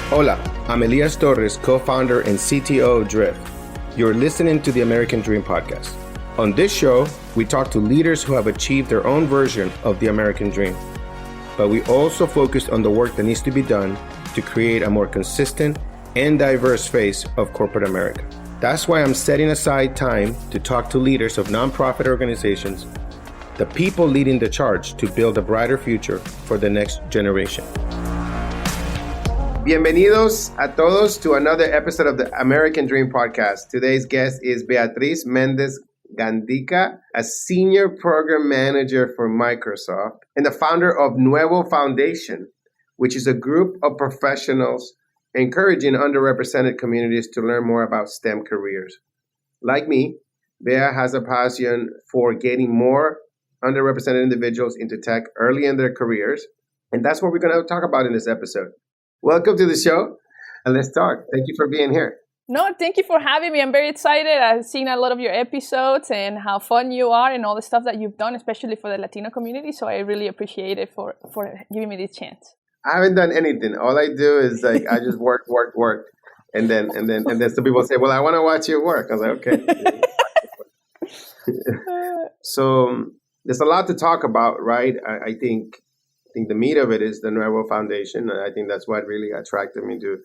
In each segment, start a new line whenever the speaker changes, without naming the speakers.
Hola, I'm Elias Torres, co-founder and CTO of Drift. You're listening to the American Dream Podcast. On this show, we talk to leaders who have achieved their own version of the American dream. But we also focus on the work that needs to be done to create a more consistent and diverse face of corporate America. That's why I'm setting aside time to talk to leaders of nonprofit organizations, the people leading the charge to build a brighter future for the next generation. Bienvenidos a todos to another episode of the American Dream Podcast. Today's guest is Beatris Mendez Gandica, a senior program manager for Microsoft and the founder of Nuevo Foundation, which is a group of professionals encouraging underrepresented communities to learn more about STEM careers. Like me, Bea has a passion for getting more underrepresented individuals into tech early in their careers, and that's what we're going to talk about in this episode. Welcome to the show, and let's talk. Thank you for being here.
No, thank you for having me. I'm very excited. I've seen a lot of your episodes and how fun you are and all the stuff that you've done, especially for the Latino community. So I really appreciate it for giving me this chance.
I haven't done anything. All I do is I just work. And then some people say, well, I want to watch your work. I was like, okay. So there's a lot to talk about, right? I think the meat of it is the Nuevo Foundation. And I think that's what really attracted me to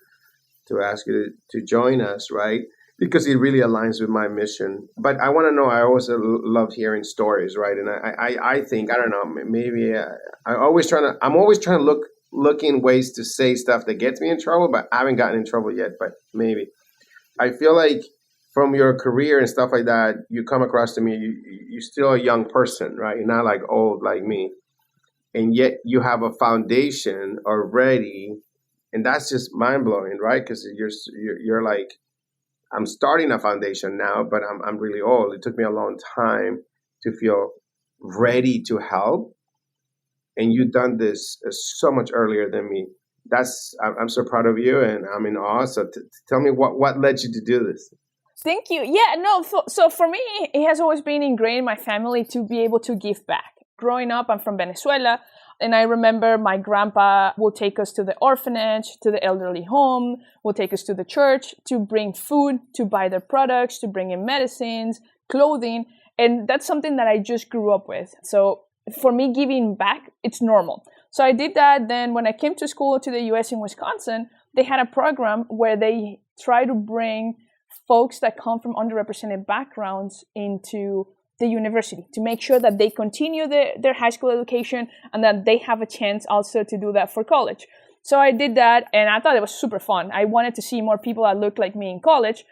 ask you to join us, right? Because it really aligns with my mission. But I want to know, I always love hearing stories, right? And I think, I don't know, maybe I'm always trying to looking ways to say stuff that gets me in trouble, but I haven't gotten in trouble yet, but maybe. I feel like from your career and stuff like that, you come across to me, you're still a young person, right? You're not like old like me. And yet you have a foundation already, and that's just mind-blowing, right? Because you're like, I'm starting a foundation now, but I'm really old. It took me a long time to feel ready to help. And you've done this so much earlier than me. I'm so proud of you, and I'm in awe. So tell me what led you to do this?
Thank you. Yeah, no. So for me, it has always been ingrained in my family to be able to give back. Growing up, I'm from Venezuela, and I remember my grandpa would take us to the orphanage, to the elderly home, would take us to the church to bring food, to buy their products, to bring in medicines, clothing, and that's something that I just grew up with. So for me, giving back, it's normal. So I did that. Then when I came to school to the U.S. in Wisconsin, they had a program where they try to bring folks that come from underrepresented backgrounds into the university to make sure that they continue their high school education and that they have a chance also to do that for college. So I did that, and I thought it was super fun. I wanted to see more people that looked like me in college.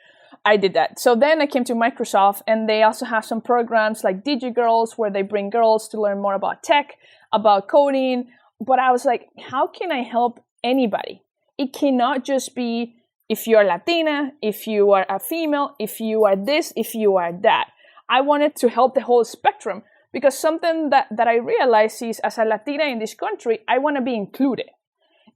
I did that. So then I came to Microsoft, and they also have some programs like DigiGirls where they bring girls to learn more about tech, about coding. But I was like, how can I help anybody? It cannot just be if you're Latina, if you are a female, if you are this, if you are that. I wanted to help the whole spectrum, because something that I realized is, as a Latina in this country, I want to be included.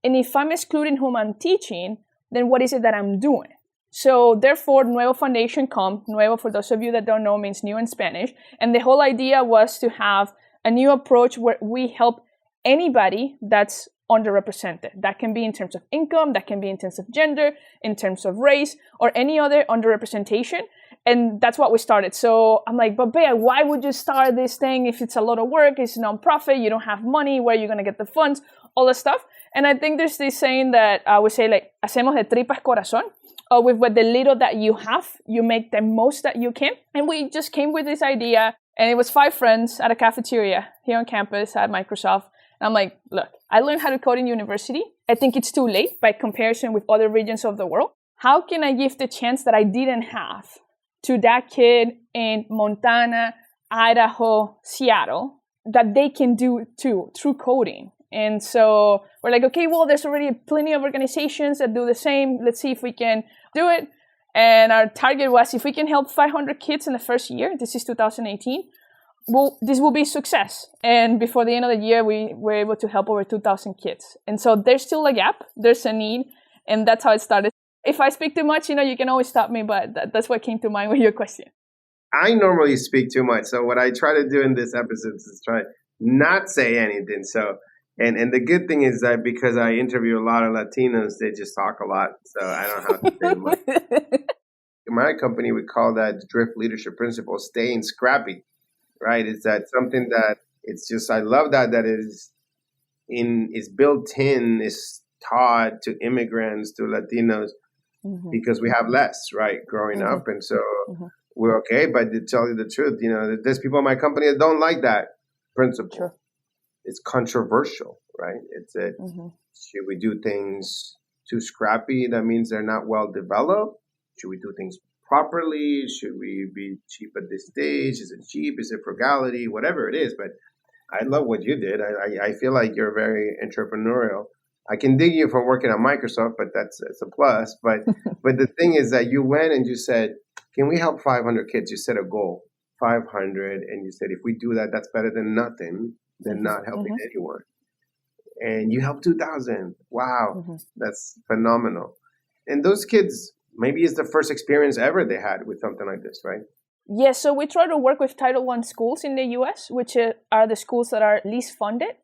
And if I'm excluding whom I'm teaching, then what is it that I'm doing? So therefore, Nuevo Foundation Nuevo, for those of you that don't know, means new in Spanish. And the whole idea was to have a new approach where we help anybody that's underrepresented. That can be in terms of income, that can be in terms of gender, in terms of race, or any other underrepresentation. And that's what we started. So I'm like, but Bea, why would you start this thing if it's a lot of work, it's a nonprofit, you don't have money, where are you going to get the funds, all that stuff? And I think there's this saying that I would say, like, hacemos de tripas corazón, or with what the little that you have, you make the most that you can. And we just came with this idea, and it was 5 friends at a cafeteria here on campus at Microsoft. And I'm like, look, I learned how to code in university. I think it's too late by comparison with other regions of the world. How can I give the chance that I didn't have to that kid in Montana, Idaho, Seattle, that they can do too through coding? And so we're like, okay, well, there's already plenty of organizations that do the same. Let's see if we can do it. And our target was, if we can help 500 kids in the first year, this is 2018, well, this will be a success. And before the end of the year, we were able to help over 2,000 kids. And so there's still a gap, there's a need, and that's how it started. If I speak too much, you can always stop me, but that's what came to mind with your question.
I normally speak too much. So what I try to do in this episode is try not say anything. So And the good thing is that because I interview a lot of Latinos, they just talk a lot, so I don't have to say much. In my company, we call that drift leadership principle, staying scrappy, right? It's that something that it's just, I love that is built in, is taught to immigrants, to Latinos, because we have less, right, growing up. And so we're okay. But to tell you the truth, there's people in my company that don't like that principle.
Sure.
It's controversial, right? It's a, should we do things too scrappy? That means they're not well developed. Should we do things properly? Should we be cheap at this stage? Is it cheap? Is it frugality? Whatever it is. But I love what you did. I feel like you're very entrepreneurial. I can dig you for working at Microsoft, but that's a plus. But the thing is that you went and you said, can we help 500 kids? You set a goal, 500. And you said, if we do that, that's better than nothing, than not helping anyone. And you helped 2,000. Wow. That's phenomenal. And those kids, maybe it's the first experience ever they had with something like this, right?
Yes, so we try to work with Title I schools in the US, which are the schools that are least funded.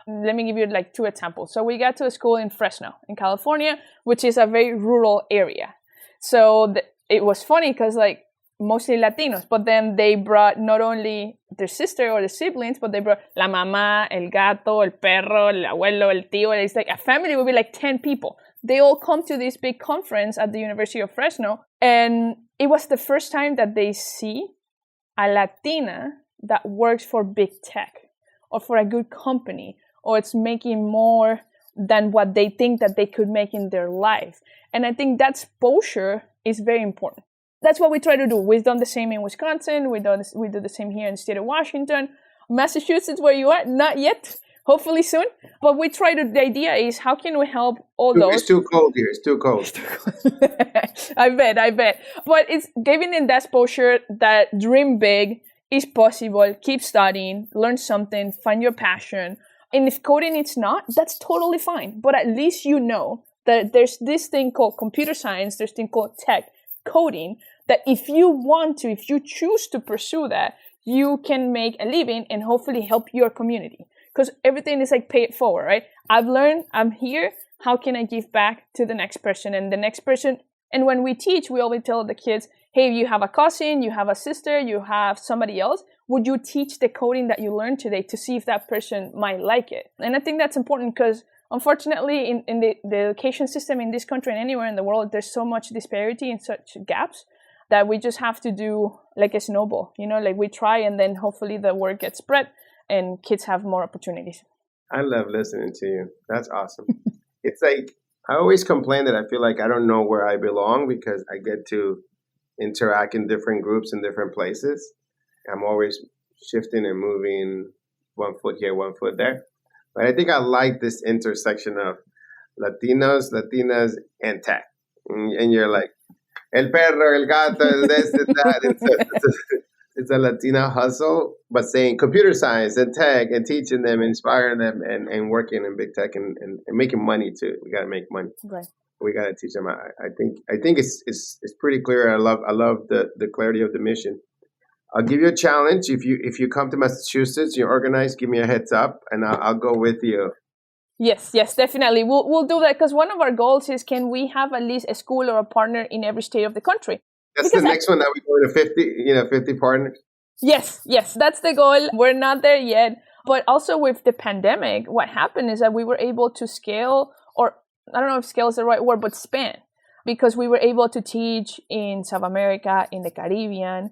Let me give you like 2 examples. So we got to a school in Fresno, in California, which is a very rural area. So it was funny because like mostly Latinos, but then they brought not only their sister or the siblings, but they brought la mamá, el gato, el perro, el abuelo, el tío. It's like a family would be like 10 people. They all come to this big conference at the University of Fresno, and it was the first time that they see a Latina that works for big tech or for a good company, or it's making more than what they think that they could make in their life. And I think that exposure is very important. That's what we try to do. We've done the same in Wisconsin. We do the same here in the state of Washington. Massachusetts, where you are, not yet. Hopefully soon. But we try to, the idea is how can we help all those?
It's too cold here. It's too cold.
I bet. But it's giving them that exposure, that dream big, is possible, keep studying, learn something, find your passion. And if coding it's not, that's totally fine. But at least you know that there's this thing called computer science, there's this thing called tech, coding, that if you choose to pursue that, you can make a living and hopefully help your community. Because everything is like pay it forward, right? I've learned, I'm here, how can I give back to the next person and the next person? And when we teach, we always tell the kids, hey, you have a cousin, you have a sister, you have somebody else, would you teach the coding that you learned today to see if that person might like it? And I think that's important because unfortunately in the education system in this country and anywhere in the world, there's so much disparity and such gaps that we just have to do like a snowball, like we try and then hopefully the word gets spread and kids have more opportunities.
I love listening to you. That's awesome. It's like, I always complain that I feel like I don't know where I belong because I get to interact in different groups in different places. I'm always shifting and moving, one foot here, one foot there. But I think I like this intersection of Latinos, Latinas, and tech. And you're like, el perro, el gato, el this, and that. It's a Latina hustle, but saying computer science and tech and teaching them, inspiring them, and working in big tech and making money too. We got to make money.
Right.
We got to teach them. I think it's pretty clear. I love the clarity of the mission. I'll give you a challenge. If you come to Massachusetts, you're organized, give me a heads up, and I'll go with you.
Yes, definitely. We'll do that because one of our goals is can we have at least a school or a partner in every state of the country?
That's because the next one that we go to 50 partners.
Yes, that's the goal. We're not there yet. But also with the pandemic, what happened is that we were able to scale, or I don't know if scale is the right word, but span, because we were able to teach in South America, in the Caribbean,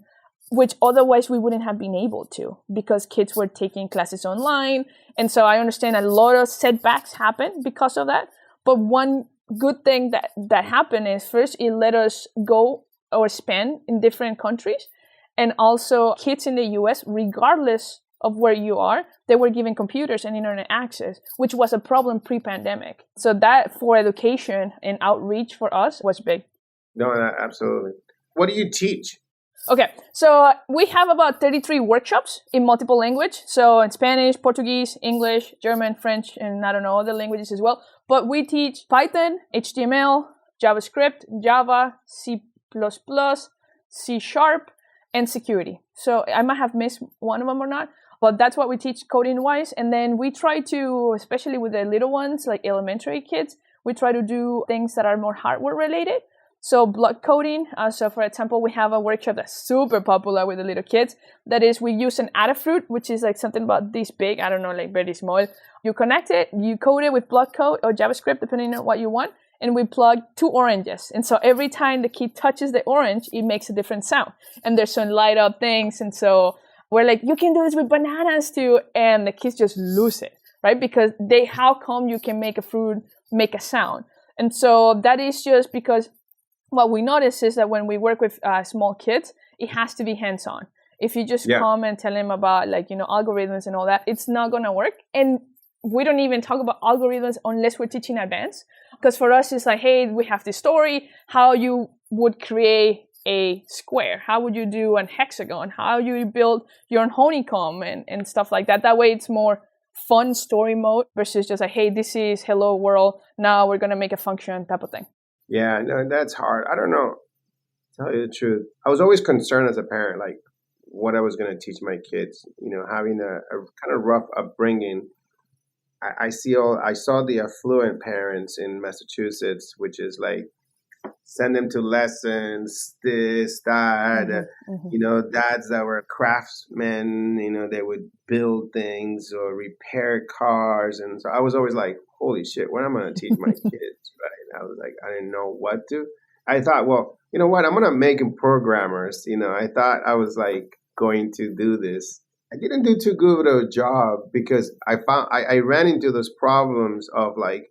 which otherwise we wouldn't have been able to because kids were taking classes online. And so I understand a lot of setbacks happened because of that. But one good thing that happened is first, it let us go or spend in different countries. And also kids in the US, regardless of where you are, they were given computers and internet access, which was a problem pre-pandemic. So that for education and outreach for us was big.
No, absolutely. What do you teach?
Okay, so we have about 33 workshops in multiple language. So in Spanish, Portuguese, English, German, French, and I don't know, other languages as well. But we teach Python, HTML, JavaScript, Java, C++, C#, and security. So I might have missed one of them or not. But that's what we teach coding wise. And then we try to, especially with the little ones, like elementary kids, we try to do things that are more hardware related. So block coding. So for example, we have a workshop that's super popular with the little kids. That is, we use an Adafruit, which is like something about this big, I don't know, like very small. You connect it, you code it with block code or JavaScript, depending on what you want. And we plug 2 oranges. And so every time the kid touches the orange, it makes a different sound. And there's some light up things. And so we're like, you can do this with bananas too. And the kids just lose it, right? Because how come you can make a fruit make a sound? And so that is just because what we notice is that when we work with small kids, it has to be hands-on. If you just come and tell them about algorithms and all that, it's not going to work. And we don't even talk about algorithms unless we're teaching advanced. Because for us, it's like, hey, we have this story, how you would create a square, how would you do an hexagon, how you build your own honeycomb and stuff like that. That way it's more fun story mode versus just like, hey, this is hello world, now we're going to make a function type of thing.
Yeah, no, that's hard. I don't know. To tell you the truth, I was always concerned as a parent, like what I was going to teach my kids. Having a kind of rough upbringing. I saw the affluent parents in Massachusetts, which is like send them to lessons, this, that. Dads that were craftsmen. They would build things or repair cars, and so I was always like, holy shit, what am I going to teach my kids? Right? I was like, I didn't know what to. I thought, well, you know what? I'm going to make them programmers. I thought I was like going to do this. I didn't do too good of a job because I ran into those problems of like,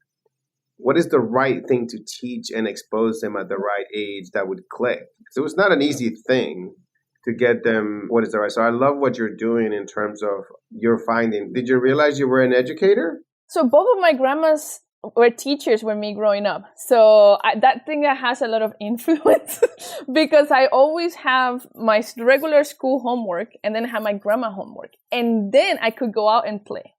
what is the right thing to teach and expose them at the right age that would click? So it was not an easy thing to get them what is the right. So I love what you're doing in terms of your finding. Did you realize you were an educator?
So both of my grandmas were teachers with me growing up. So that thing that has a lot of influence because I always have my regular school homework and then I have my grandma homework. And then I could go out and play.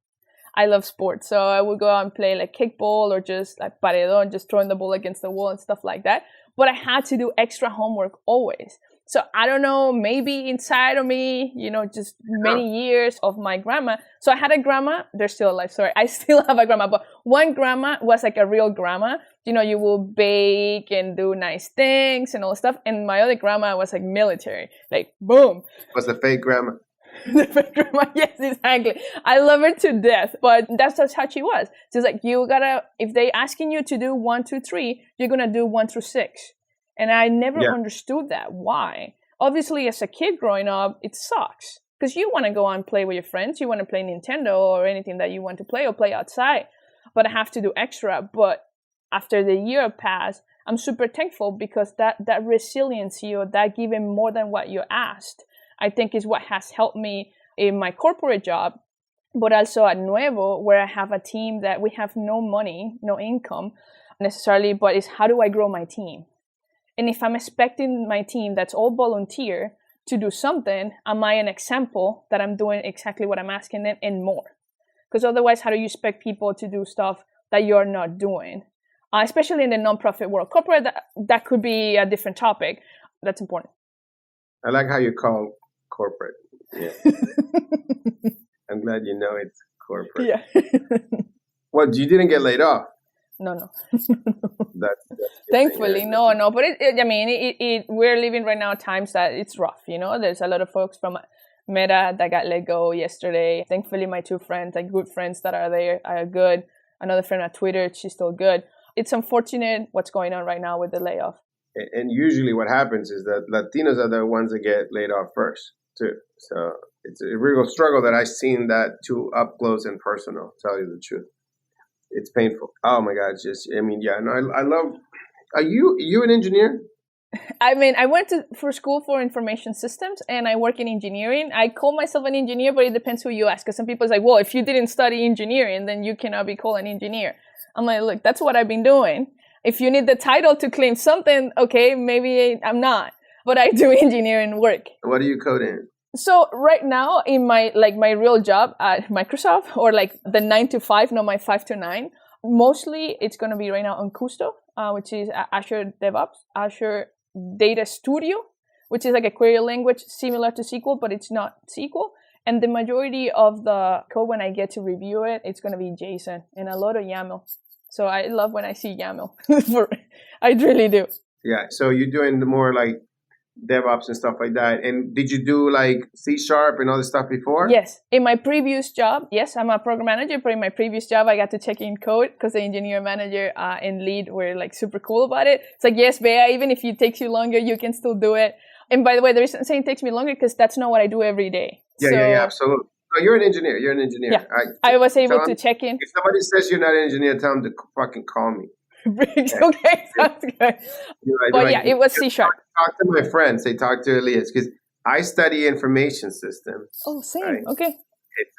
I love sports. So I would go out and play like kickball or just like paredón, just throwing the ball against the wall and stuff like that. But I had to do extra homework always. So I don't know, maybe inside of me, just many years of my grandma. So I had a grandma, they're still alive, sorry. I still have a grandma, but one grandma was like a real grandma. You will bake and do nice things and all stuff. And my other grandma was like military, like boom.
Was the fake grandma?
The fake grandma, yes, exactly. I love her to death, but that's just how she was. She's like, you gotta, if they asking you to do 1, 2, 3, you're gonna do 1 through 6. And I never understood that. Why? Obviously, as a kid growing up, it sucks. Because you want to go out and play with your friends. You want to play Nintendo or anything that you want to play or play outside. But I have to do extra. But after the year passed, I'm super thankful because that resiliency or that giving more than what you asked, I think is what has helped me in my corporate job. But also at Nuevo, where I have a team that we have no money, no income necessarily, but it's how do I grow my team? And if I'm expecting my team that's all volunteer to do something, am I an example that I'm doing exactly what I'm asking them and more? Because otherwise, how do you expect people to do stuff that you're not doing? Especially in the nonprofit world. Corporate, that could be a different topic. That's important.
I like how you call corporate. Yeah. I'm glad you know it's corporate.
Yeah.
Well, you didn't get laid off.
No.
That's
Thankfully, no. But we're living right now times that it's rough. There's a lot of folks from Meta that got let go yesterday. Thankfully, my 2 friends, like good friends that are there, are good. Another friend at Twitter, she's still good. It's unfortunate what's going on right now with the layoff.
And usually, what happens is that Latinos are the ones that get laid off first too. So it's a real struggle that I've seen that too up close and personal. To tell you the truth. It's painful. Oh my God! I love. Are you an engineer?
I went for school for information systems, and I work in engineering. I call myself an engineer, but it depends who you ask. Because some people say, "Well, if you didn't study engineering, then you cannot be called an engineer." I'm like, look, that's what I've been doing. If you need the title to claim something, okay, maybe I'm not, but I do engineering work.
What do you code in?
So right now in my real job at Microsoft, or like the 9 to 5, not my 5 to 9, mostly it's going to be right now on Custo, which is Azure DevOps, Azure Data Studio, which is like a query language similar to SQL, but it's not SQL. And the majority of the code, when I get to review it, it's going to be JSON and a lot of YAML. So I love when I see YAML. I really do.
Yeah. So you're doing more like DevOps and stuff like that. And did you do like C# and all this stuff before?
Yes. In my previous job, yes, I'm a program manager, but in my previous job, I got to check in code because the engineer manager and lead were like super cool about it. It's like, yes, Bea, even if it takes you longer, you can still do it. And by the way, the reason I'm saying it takes me longer because that's not what I do every day.
Yeah, absolutely. No, you're an engineer.
Yeah. I was able to check in.
If somebody says you're not an engineer, tell them to fucking call me.
Okay, sounds good. But yeah, it was C#.
Talk to my friends. Say talk to Elias because I study information systems.
Oh, same.
Right?
Okay.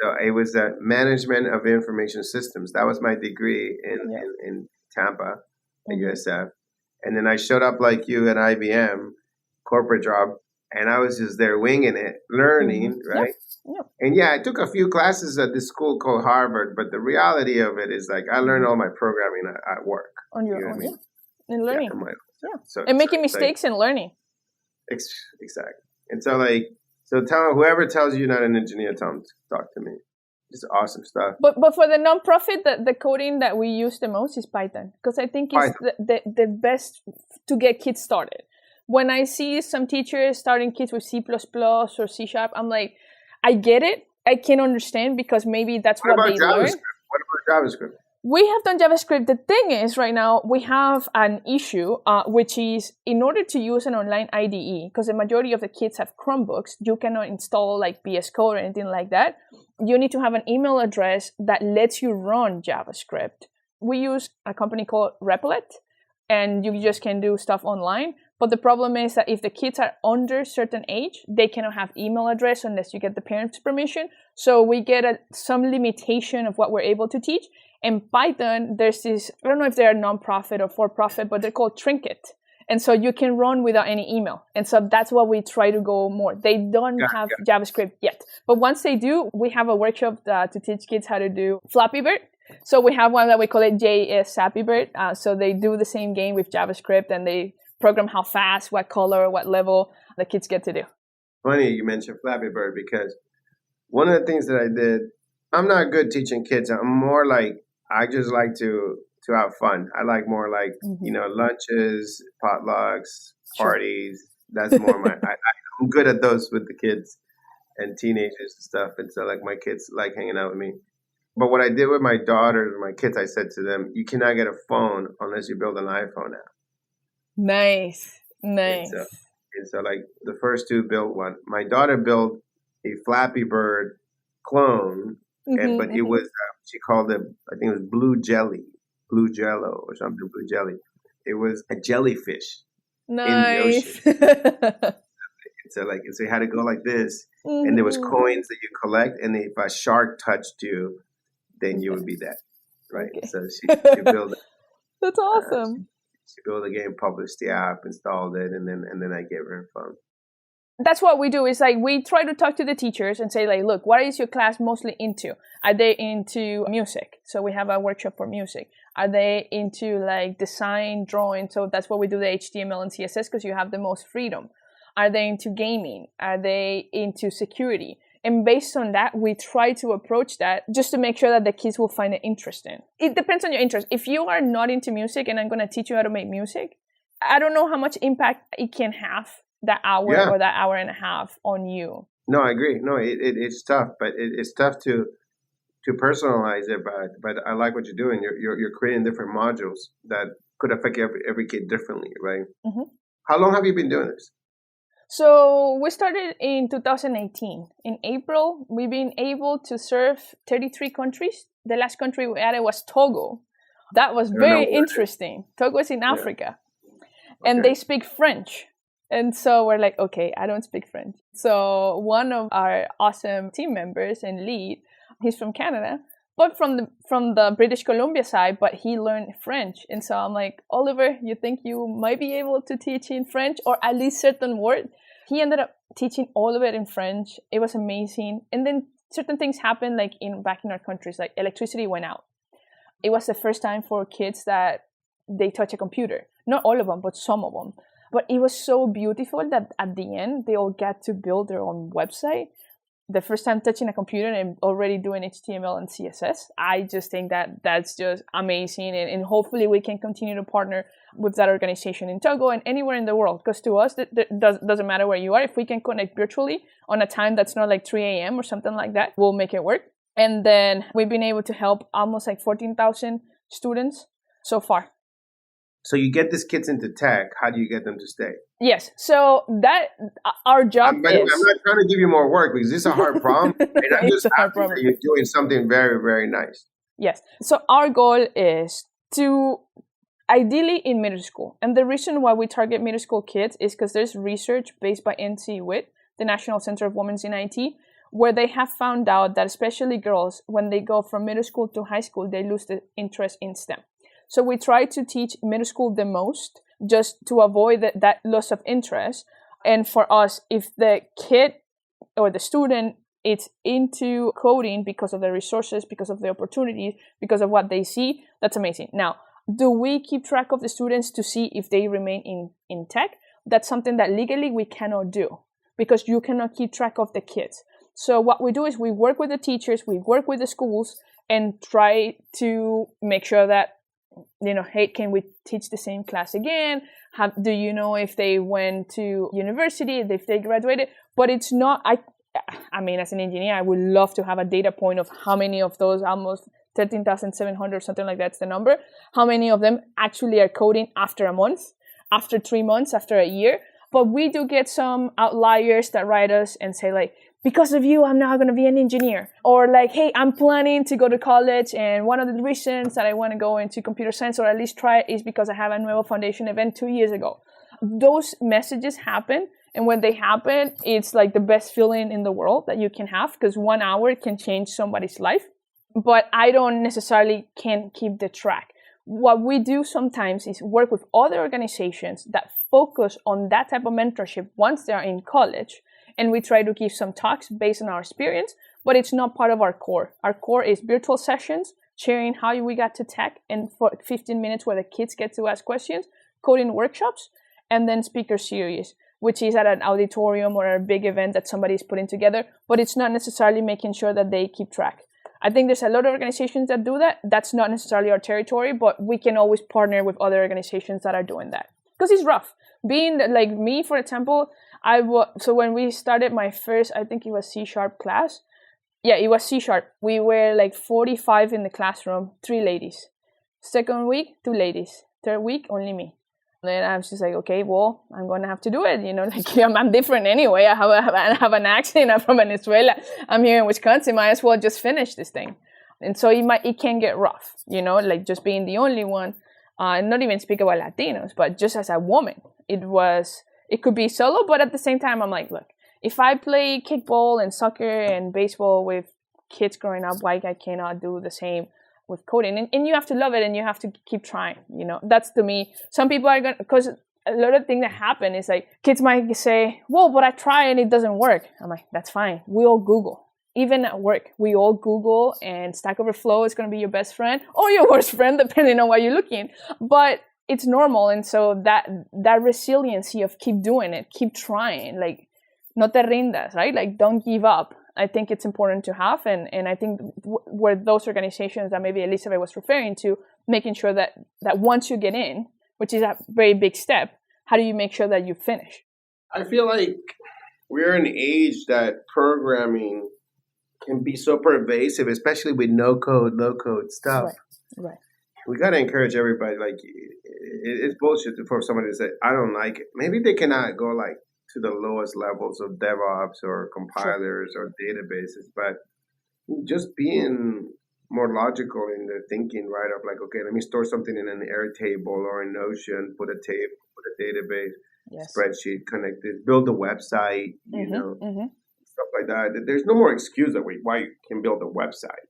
So it was management of information systems. That was my degree in Tampa at USF. And then I showed up like you at IBM, corporate job, and I was just there winging it, learning, right?
Yep.
And I took a few classes at this school called Harvard, but the reality of it is like I learned all my programming at work.
On your own, and learning.
So,
and making mistakes and learning.
Exactly. And so tell whoever tells you you're not an engineer, tell them to talk to me. It's awesome stuff.
But for the nonprofit, the coding that we use the most is Python because I think it's the best to get kids started. When I see some teachers starting kids with C++ or C#, I'm like, I get it. I can understand because maybe that's what they learn.
What about JavaScript?
We have done JavaScript. The thing is, right now, we have an issue, which is in order to use an online IDE, because the majority of the kids have Chromebooks, you cannot install like VS Code or anything like that. You need to have an email address that lets you run JavaScript. We use a company called Replit, and you just can do stuff online. But the problem is that if the kids are under a certain age, they cannot have email address unless you get the parents' permission. So we get some limitation of what we're able to teach. In Python, there's this, I don't know if they're a nonprofit or for-profit, but they're called Trinket. And so you can run without any email. And so that's what we try to go more. They don't have JavaScript yet. But once they do, we have a workshop to teach kids how to do Flappy Bird. So we have one that we call it JS Flappy Bird. So they do the same game with JavaScript and they program how fast, what color, what level the kids get to do.
Funny you mentioned Flappy Bird because one of the things that I did, I'm not good teaching kids. I'm more like, I just like to have fun. I like more like, lunches, potlucks, parties. That's more I'm good at those with the kids and teenagers and stuff. And so like my kids like hanging out with me. But what I did with my daughters and my kids, I said to them, you cannot get a phone unless you build an iPhone app.
Nice.
And so like the first two built one. My daughter built a Flappy Bird clone, but it was, she called it, I think it was Blue Jello or something, Blue Jelly. It was a jellyfish in the ocean. So you had to go like this, and there was coins that you collect, and if a shark touched you, then you would be dead, right? Okay. So she built it.
That's awesome.
She built the game, published the app, installed it, and then I gave her a phone.
That's what we do. Is like we try to talk to the teachers and say like, look, what is your class mostly into? Are they into music? So we have a workshop for music. Are they into like design, drawing? So that's what we do, the HTML and CSS, because you have the most freedom. Are they into gaming? Are they into security? And based on that, we try to approach that just to make sure that the kids will find it interesting. It depends on your interest. If you are not into music and I'm going to teach you how to make music, I don't know how much impact it can have that hour or that hour and a half on you.
No, I agree. No, it's tough, but it's tough to personalize it. But I like what you're doing. You're creating different modules that could affect every kid differently, right? Mm-hmm. How long have you been doing this?
So we started in 2018. In April, we've been able to serve 33 countries. The last country we added was Togo. That was very interesting. Togo is in Africa. And they speak French. And so we're like, okay, I don't speak French. So one of our awesome team members and lead, he's from Canada, but from the British Columbia side, but he learned French. And so I'm like, Oliver, you think you might be able to teach in French or at least certain words? He ended up teaching all of it in French. It was amazing. And then certain things happened like back in our countries, like electricity went out. It was the first time for kids that they touch a computer. Not all of them, but some of them. But it was so beautiful that at the end, they all got to build their own website. the first time touching a computer and already doing HTML and CSS. I just think that that's just amazing. And hopefully we can continue to partner with that organization in Togo and anywhere in the world. Because to us, it doesn't matter where you are. If we can connect virtually on a time that's not like 3 a.m. or something like that, we'll make it work. And then we've been able to help almost like 14,000 students so far.
So you get these kids into tech. How do you get them to stay?
Yes. So that our job
I'm not trying to give you more work because this is a hard problem. And I'm just happy that you're doing something very, very nice.
Yes. So our goal is to ideally in middle school. And the reason why we target middle school kids is because there's research based by NCWIT, the National Center of Women's in IT, where they have found out that especially girls, when they go from middle school to high school, they lose the interest in STEM. So we try to teach middle school the most just to avoid that loss of interest. And for us, if the kid or the student is into coding because of the resources, because of the opportunities, because of what they see, that's amazing. Now, do we keep track of the students to see if they remain in tech? That's something that legally we cannot do because you cannot keep track of the kids. So what we do is we work with the teachers, we work with the schools and try to make sure that, hey, can we teach the same class again? Do you know if they went to university, if they graduated? But it's not, I mean, as an engineer, I would love to have a data point of how many of those, almost 13,700 or something like that's the number, how many of them actually are coding after a month, after 3 months, after a year. But we do get some outliers that write us and say like, because of you, I'm not going to be an engineer. Or like, hey, I'm planning to go to college. And one of the reasons that I want to go into computer science or at least try it is because I have a Nuevo Foundation event 2 years ago. Those messages happen. And when they happen, it's like the best feeling in the world that you can have because 1 hour can change somebody's life. But I don't necessarily can keep the track. What we do sometimes is work with other organizations that focus on that type of mentorship once they're in college. And we try to give some talks based on our experience, but it's not part of our core. Our core is virtual sessions, sharing how we got to tech, and for 15 minutes where the kids get to ask questions, coding workshops, and then speaker series, which is at an auditorium or a big event that somebody is putting together, but it's not necessarily making sure that they keep track. I think there's a lot of organizations that do that. That's not necessarily our territory, but we can always partner with other organizations that are doing that. Because it's rough. Being like me, for example, so when we started my first, I think it was C# class. Yeah, it was C#. We were like 45 in the classroom, 3 ladies. Second week, 2 ladies. Third week, only me. And then I was just like, okay, well, I'm going to have to do it. Like I'm different anyway. I have an accent. I'm from Venezuela. I'm here in Wisconsin. Might as well just finish this thing. And so it can get rough, like just being the only one. Not even speak about Latinos, but just as a woman, it could be solo, but at the same time, I'm like, look, if I play kickball and soccer and baseball with kids growing up, why I cannot do the same with coding? And you have to love it and you have to keep trying, That's to me, some people are going to, because a lot of things that happen is like, kids might say, well, but I try and it doesn't work. I'm like, that's fine. We all Google. Even at work, we all Google and Stack Overflow is going to be your best friend or your worst friend, depending on what you're looking. But it's normal. And so that resiliency of keep doing it, keep trying, like no te rindas, right? Like don't give up. I think it's important to have. And I think where those organizations that maybe Elizabeth was referring to, making sure that once you get in, which is a very big step, how do you make sure that you finish?
I feel like we're in an age that programming can be so pervasive, especially with no code, low code stuff.
Right.
We got to encourage everybody. Like, it's bullshit for somebody to say, I don't like it. Maybe they cannot go like to the lowest levels of DevOps or compilers or databases, but just being more logical in their thinking, right? Of like, okay, let me store something in an Airtable or a Notion, put a database, spreadsheet, connect it, build a website, stuff like that. There's no more excuse that why you can build a website.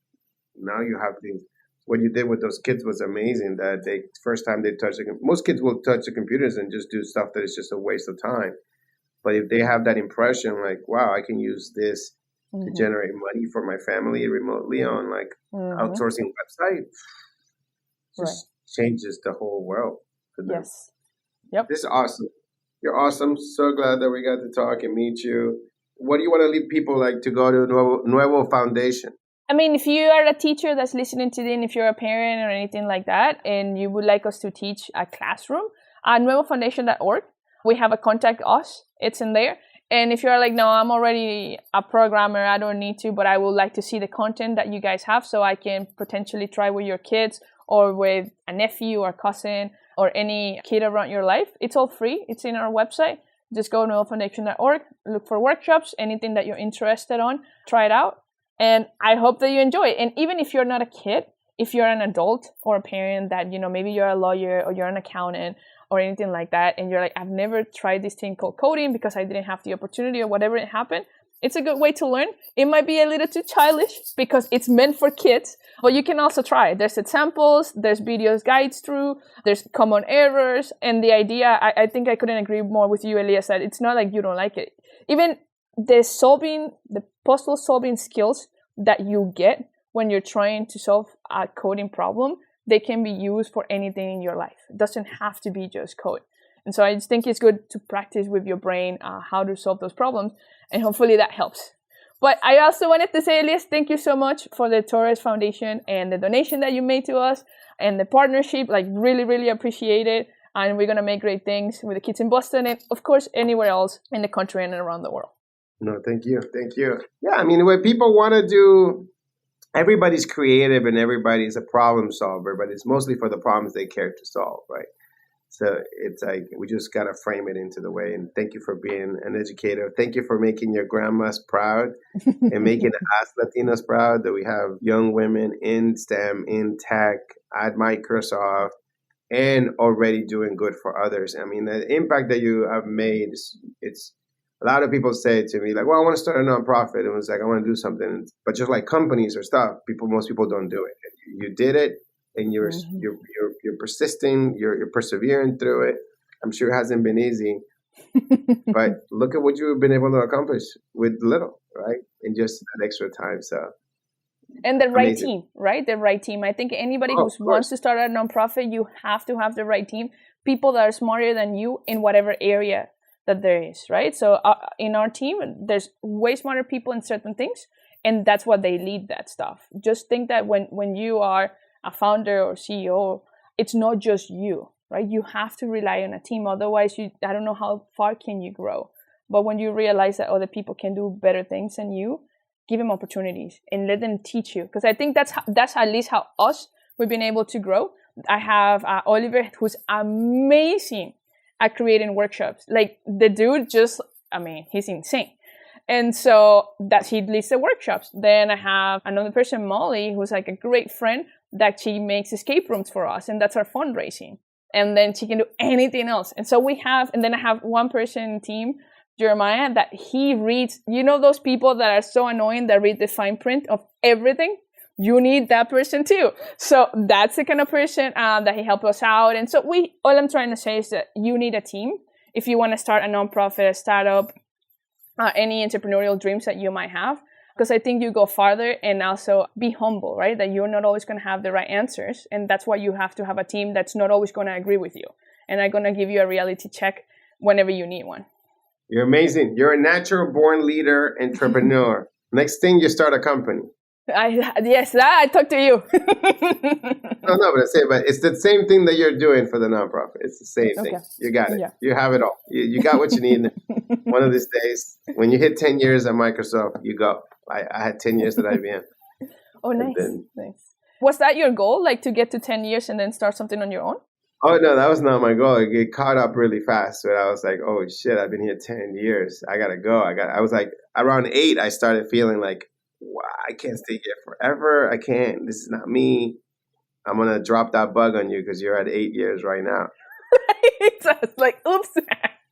Now you have things. What you did with those kids was amazing. That first time they touch most kids will touch the computers and just do stuff that is just a waste of time. But if they have that impression, like, wow, I can use this to generate money for my family remotely on like outsourcing website, just changes the whole world for them.
Yes. Yep.
This is awesome. You're awesome. So glad that we got to talk and meet you. what do you want to leave people like to go to Nuevo Foundation?
I mean, if you are a teacher that's listening to this, and if you're a parent or anything like that, and you would like us to teach a classroom, nuevofoundation.org, we have a contact us. It's in there. And if you're like, no, I'm already a programmer, I don't need to, but I would like to see the content that you guys have so I can potentially try with your kids or with a nephew or cousin or any kid around your life, it's all free. It's in our website. Just go to nuevofoundation.org, look for workshops, anything that you're interested on, try it out. And I hope that you enjoy it. And even if you're not a kid, if you're an adult or a parent that, maybe you're a lawyer or you're an accountant or anything like that, and you're like, I've never tried this thing called coding because I didn't have the opportunity or whatever it happened, it's a good way to learn. It might be a little too childish because it's meant for kids, but you can also try it. There's examples, there's videos, guides through, there's common errors. And the idea, I think I couldn't agree more with you, Elias, that it's not like you don't like it. Even the puzzle solving skills that you get when you're trying to solve a coding problem, they can be used for anything in your life. It doesn't have to be just code. And so I just think it's good to practice with your brain how to solve those problems, and hopefully that helps. But I also wanted to say, Elias, thank you so much for the Torres Foundation and the donation that you made to us and the partnership. Like, really, really appreciate it. And we're going to make great things with the kids in Boston and, of course, anywhere else in the country and around the world.
No, thank you. Thank you. Yeah, I mean, what people want to do, everybody's creative and everybody's a problem solver, but it's mostly for the problems they care to solve, right? So it's like, we just got to frame it into the way. And thank you for being an educator. Thank you for making your grandmas proud and making us Latinos proud that we have young women in STEM, in tech, at Microsoft, and already doing good for others. I mean, the impact that you have made, it's a lot of people say to me, like, well, I want to start a nonprofit. And it's like, I want to do something. But just like companies or stuff, most people don't do it. You did it. And you're persisting, you're persevering through it. I'm sure it hasn't been easy, but look at what you've been able to accomplish with little, right? In just that extra time. So,
and the right team, right? The right team. I think anybody who wants to start a nonprofit, you have to have the right team. People that are smarter than you in whatever area that there is, right? So in our team, there's way smarter people in certain things, and that's what they lead that stuff. Just think that when you are a founder or CEO, it's not just you, right? You have to rely on a team. Otherwise, I don't know how far can you grow. But when you realize that other people can do better things than you, give them opportunities and let them teach you. Because I think that's at least how we've been able to grow. I have Oliver, who's amazing at creating workshops. Like, the dude he's insane. And so that he leads the workshops. Then I have another person, Molly, who's like a great friend, that she makes escape rooms for us, and that's our fundraising. And then she can do anything else. And so then I have one person team, Jeremiah, that he reads, those people that are so annoying that read the fine print of everything? You need that person too. So that's the kind of person that he helped us out. And so all I'm trying to say is that you need a team. If you want to start a nonprofit, a startup, any entrepreneurial dreams that you might have, because I think you go farther, and also be humble, right? That you're not always going to have the right answers. And that's why you have to have a team that's not always going to agree with you. And I'm going to give you a reality check whenever you need one.
You're amazing. You're a natural born leader, entrepreneur. Next thing, you start a company.
I talk to you.
But it's the same thing that you're doing for the nonprofit. It's the same thing. You got it. Yeah. You have it all. You got what you need. One of these days, when you hit 10 years at Microsoft, you go. I had 10 years at IBM.
Oh, nice. Nice. Was that your goal, like to get to 10 years and then start something on your own?
Oh, no, that was not my goal. I get caught up really fast. But I was like, oh, shit, I've been here 10 years. I got to go. I was like, around 8, I started feeling like, wow, I can't stay here forever. I can't. This is not me. I'm going to drop that bug on you because you're at 8 years right now.
So it's like, oops.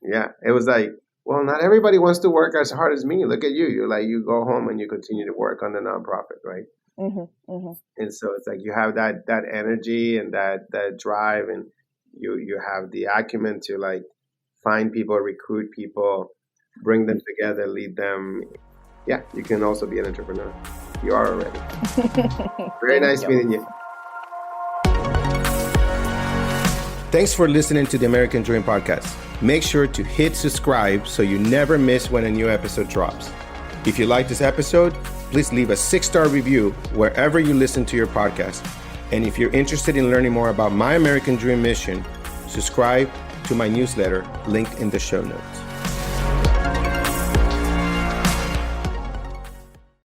Yeah, it was like, well, not everybody wants to work as hard as me. Look at you. You're like, you go home and you continue to work on the nonprofit, right? Mm-hmm, mm-hmm. And so it's like you have that energy and that drive, and you have the acumen to like find people, recruit people, bring them together, lead them. Yeah, you can also be an entrepreneur. You are already. Very nice meeting you. Thanks for listening to the American Dream Podcast. Make sure to hit subscribe so you never miss when a new episode drops. If you like this episode, please leave a 6-star review wherever you listen to your podcast. And if you're interested in learning more about my American Dream mission, subscribe to my newsletter linked in the show notes.